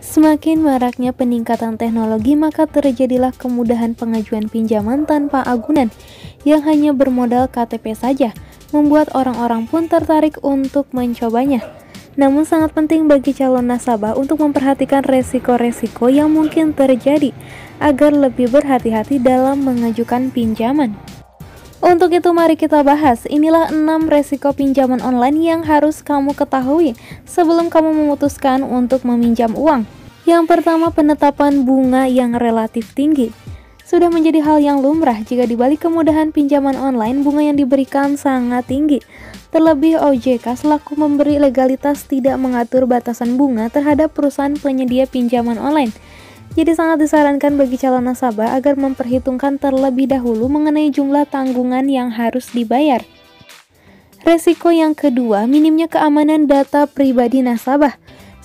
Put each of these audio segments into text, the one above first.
Semakin maraknya peningkatan teknologi, maka terjadilah kemudahan pengajuan pinjaman tanpa agunan yang hanya bermodal KTP saja, membuat orang-orang pun tertarik untuk mencobanya. Namun sangat penting bagi calon nasabah untuk memperhatikan resiko-resiko yang mungkin terjadi agar lebih berhati-hati dalam mengajukan pinjaman. Untuk itu mari kita bahas, inilah 6 resiko pinjaman online yang harus kamu ketahui sebelum kamu memutuskan untuk meminjam uang. Yang pertama, penetapan bunga yang relatif tinggi. Sudah menjadi hal yang lumrah jika dibalik kemudahan pinjaman online, bunga yang diberikan sangat tinggi. Terlebih OJK selaku memberi legalitas tidak mengatur batasan bunga terhadap perusahaan penyedia pinjaman online. Jadi sangat disarankan bagi calon nasabah agar memperhitungkan terlebih dahulu mengenai jumlah tanggungan yang harus dibayar. Resiko yang kedua, minimnya keamanan data pribadi nasabah.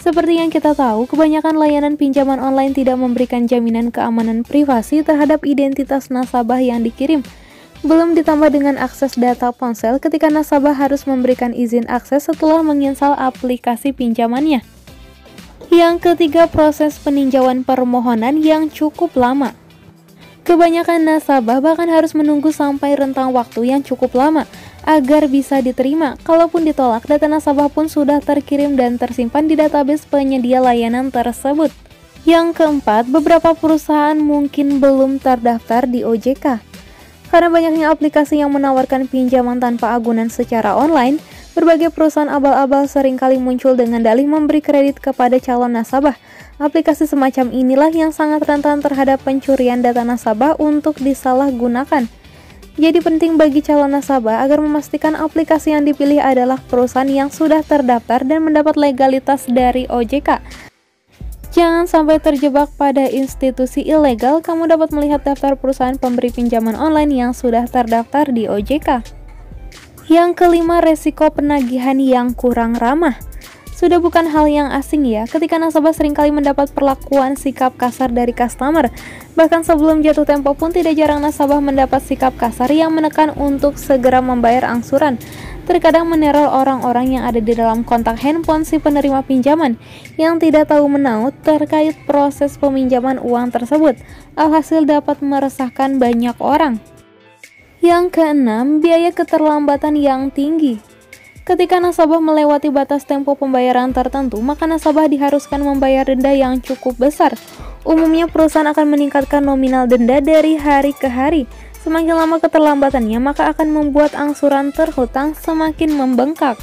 Seperti yang kita tahu, kebanyakan layanan pinjaman online tidak memberikan jaminan keamanan privasi terhadap identitas nasabah yang dikirim. Belum ditambah dengan akses data ponsel ketika nasabah harus memberikan izin akses setelah menginstal aplikasi pinjamannya. Yang ketiga, proses peninjauan permohonan yang cukup lama. Kebanyakan nasabah bahkan harus menunggu sampai rentang waktu yang cukup lama agar bisa diterima. Kalaupun ditolak, data nasabah pun sudah terkirim dan tersimpan di database penyedia layanan tersebut. Yang keempat, beberapa perusahaan mungkin belum terdaftar di OJK. Karena banyaknya aplikasi yang menawarkan pinjaman tanpa agunan secara online, berbagai perusahaan abal-abal seringkali muncul dengan dalih memberi kredit kepada calon nasabah. Aplikasi semacam inilah yang sangat rentan terhadap pencurian data nasabah untuk disalahgunakan. Jadi penting bagi calon nasabah agar memastikan aplikasi yang dipilih adalah perusahaan yang sudah terdaftar dan mendapat legalitas dari OJK. Jangan sampai terjebak pada institusi ilegal. Kamu dapat melihat daftar perusahaan pemberi pinjaman online yang sudah terdaftar di OJK. Yang kelima, resiko penagihan yang kurang ramah. Sudah bukan hal yang asing ya, ketika nasabah seringkali mendapat perlakuan sikap kasar dari customer. Bahkan sebelum jatuh tempo pun tidak jarang nasabah mendapat sikap kasar yang menekan untuk segera membayar angsuran. Terkadang meneror orang-orang yang ada di dalam kontak handphone si penerima pinjaman yang tidak tahu menahu terkait proses peminjaman uang tersebut. Alhasil dapat meresahkan banyak orang. Yang keenam, biaya keterlambatan yang tinggi. Ketika nasabah melewati batas tempo pembayaran tertentu, maka nasabah diharuskan membayar denda yang cukup besar. Umumnya perusahaan akan meningkatkan nominal denda dari hari ke hari. Semakin lama keterlambatannya, maka akan membuat angsuran terhutang semakin membengkak.